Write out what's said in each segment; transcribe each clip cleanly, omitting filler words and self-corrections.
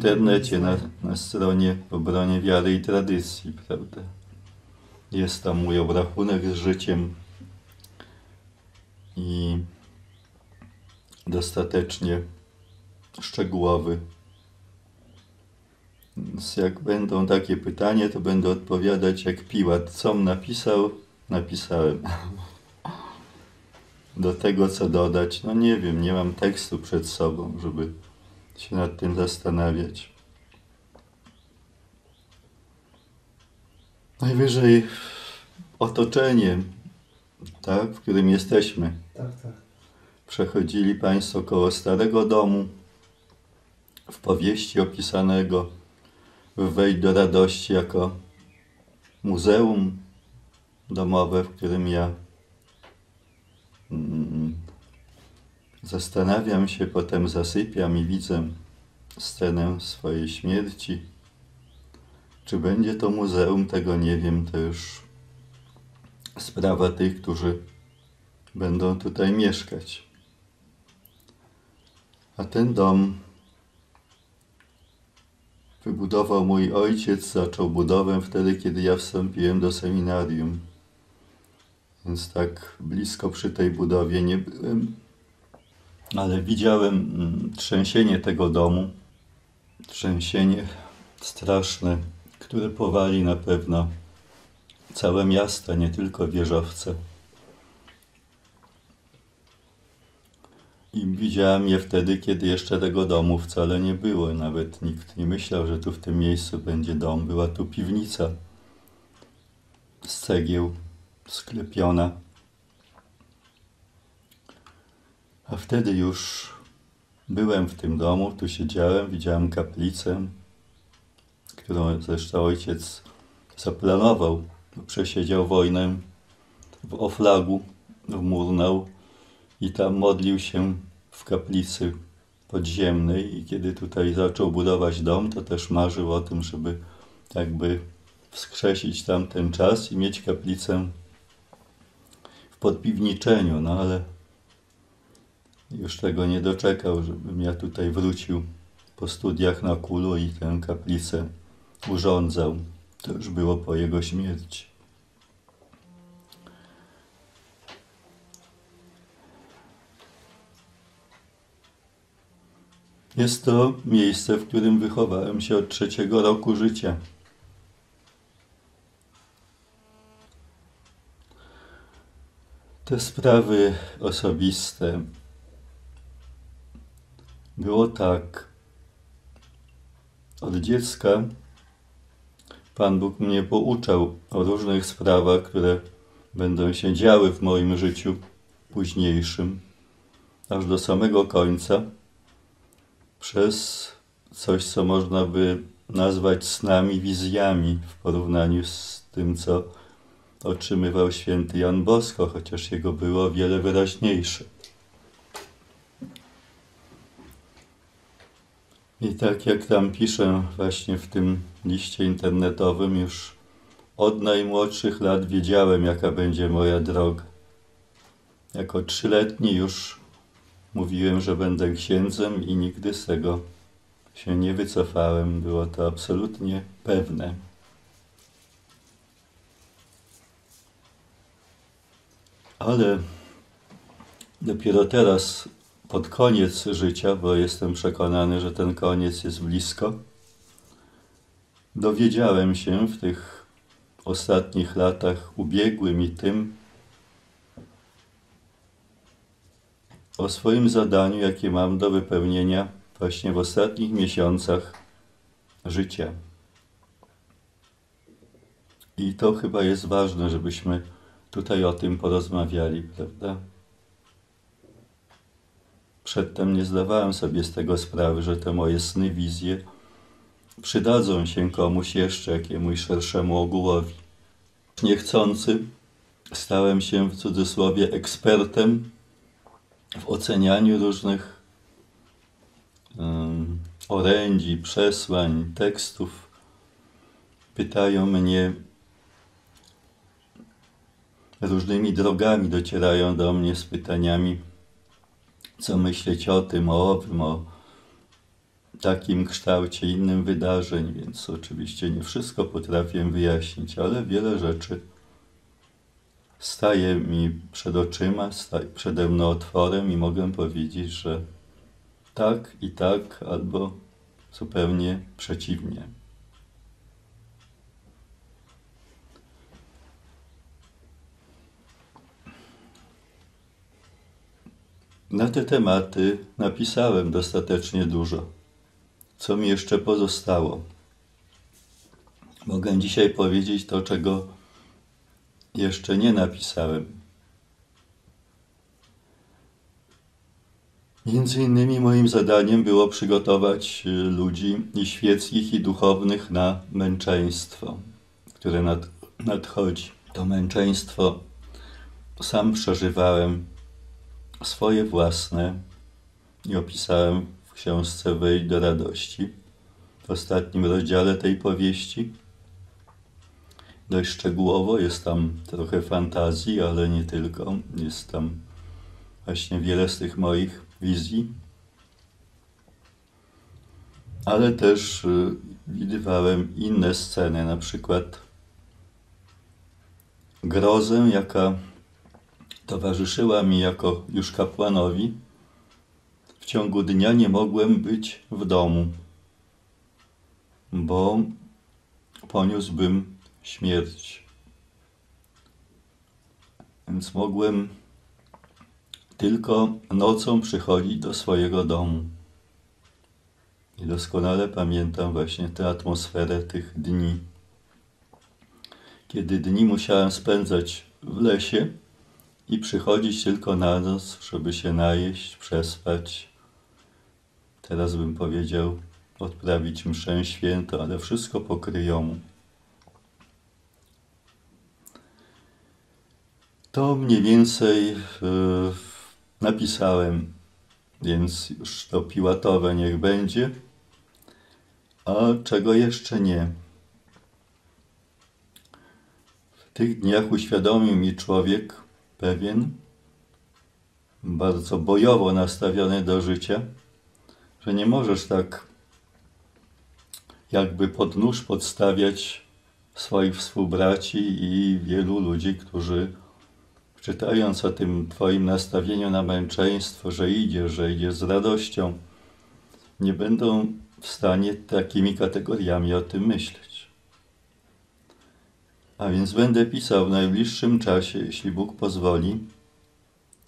internecie, na stronie w obronie wiary i tradycji, prawda? Jest tam mój obrachunek z życiem i dostatecznie szczegółowy. Więc jak będą takie pytania, to będę odpowiadać jak Piłat. Com napisał, napisałem. Do tego co dodać, no nie wiem, nie mam tekstu przed sobą, żeby się nad tym zastanawiać. Najwyżej otoczenie, tak, w którym jesteśmy. Tak. Przechodzili Państwo koło Starego Domu, w powieści opisanego w Wejdź do radości jako muzeum domowe, w którym ja zastanawiam się, potem zasypiam i widzę scenę swojej śmierci. Czy będzie to muzeum, tego nie wiem, to już sprawa tych, którzy będą tutaj mieszkać. A ten dom wybudował mój ojciec, zaczął budowę wtedy, kiedy ja wstąpiłem do seminarium. Więc tak blisko przy tej budowie nie byłem, ale widziałem trzęsienie tego domu, trzęsienie straszne, które powali na pewno całe miasta, nie tylko wieżowce. I widziałem je wtedy, kiedy jeszcze tego domu wcale nie było. Nawet nikt nie myślał, że tu w tym miejscu będzie dom. Była tu piwnica z cegieł, sklepiona. A wtedy już byłem w tym domu, tu siedziałem, widziałem kaplicę, którą zresztą ojciec zaplanował. Przesiedział wojnę w Oflagu, w Murnau i tam modlił się w kaplicy podziemnej i kiedy tutaj zaczął budować dom, to też marzył o tym, żeby jakby wskrzesić tamten czas i mieć kaplicę w podpiwniczeniu, no ale już tego nie doczekał, żebym ja tutaj wrócił po studiach na Kulu i tę kaplicę urządzał. To już było po jego śmierci. Jest to miejsce, w którym wychowałem się od 3. roku życia. Te sprawy osobiste. Było tak. Od dziecka Pan Bóg mnie pouczał o różnych sprawach, które będą się działy w moim życiu późniejszym, aż do samego końca, przez coś, co można by nazwać snami, wizjami w porównaniu z tym, co otrzymywał święty Jan Bosko, chociaż jego było o wiele wyraźniejsze. I tak jak tam piszę właśnie w tym liście internetowym, już od najmłodszych lat wiedziałem, jaka będzie moja droga. Jako 3-letni już mówiłem, że będę księdzem i nigdy z tego się nie wycofałem. Było to absolutnie pewne. Ale dopiero teraz, pod koniec życia, bo jestem przekonany, że ten koniec jest blisko, dowiedziałem się w tych ostatnich latach ubiegłym i tym o swoim zadaniu, jakie mam do wypełnienia właśnie w ostatnich miesiącach życia. I to chyba jest ważne, żebyśmy tutaj o tym porozmawiali, prawda? Przedtem nie zdawałem sobie z tego sprawy, że te moje sny, wizje przydadzą się komuś jeszcze, jakiemuś szerszemu ogółowi. Niechcący stałem się w cudzysłowie ekspertem w ocenianiu różnych orędzi, przesłań, tekstów. Pytają mnie, różnymi drogami docierają do mnie z pytaniami, co myśleć o tym, o owym, o takim kształcie, innym wydarzeń, więc oczywiście nie wszystko potrafię wyjaśnić, ale wiele rzeczy staje mi przed oczyma, staje przede mną otworem i mogę powiedzieć, że tak i tak, albo zupełnie przeciwnie. Na te tematy napisałem dostatecznie dużo. Co mi jeszcze pozostało? Mogę dzisiaj powiedzieć to, czego jeszcze nie napisałem. Między innymi moim zadaniem było przygotować ludzi i świeckich, i duchownych na męczeństwo, które nadchodzi. To męczeństwo sam przeżywałem, swoje własne, i opisałem w książce Wejdź do radości, w ostatnim rozdziale tej powieści. Dość szczegółowo, jest tam trochę fantazji, ale nie tylko. Jest tam właśnie wiele z tych moich wizji. Ale też widywałem inne sceny, na przykład grozę, jaka towarzyszyła mi jako już kapłanowi. W ciągu dnia nie mogłem być w domu, bo poniósłbym śmierć. Więc mogłem tylko nocą przychodzić do swojego domu. I doskonale pamiętam właśnie tę atmosferę tych dni. Kiedy dni musiałem spędzać w lesie i przychodzić tylko na noc, żeby się najeść, przespać. Teraz bym powiedział, odprawić mszę świętą, ale wszystko pokryjomu. To mniej więcej napisałem, więc już to piłatowe niech będzie. A czego jeszcze nie? W tych dniach uświadomił mi człowiek pewien, bardzo bojowo nastawiony do życia, że nie możesz tak jakby pod nóż podstawiać swoich współbraci i wielu ludzi, którzy czytając o tym twoim nastawieniu na męczeństwo, że idziesz z radością, nie będą w stanie takimi kategoriami o tym myśleć. A więc będę pisał w najbliższym czasie, jeśli Bóg pozwoli,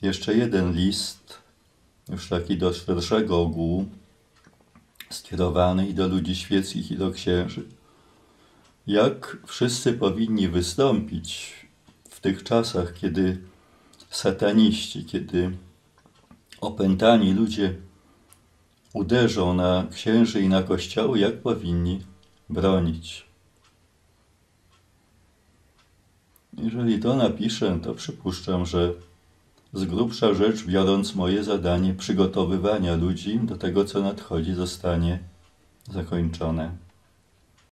jeszcze jeden list, już taki do szerszego ogółu, skierowany i do ludzi świeckich, i do księży. Jak wszyscy powinni wystąpić w tych czasach, kiedy sataniści, kiedy opętani ludzie uderzą na księży i na kościoły, jak powinni bronić. Jeżeli to napiszę, to przypuszczam, że z grubsza rzecz biorąc, moje zadanie przygotowywania ludzi do tego, co nadchodzi, zostanie zakończone.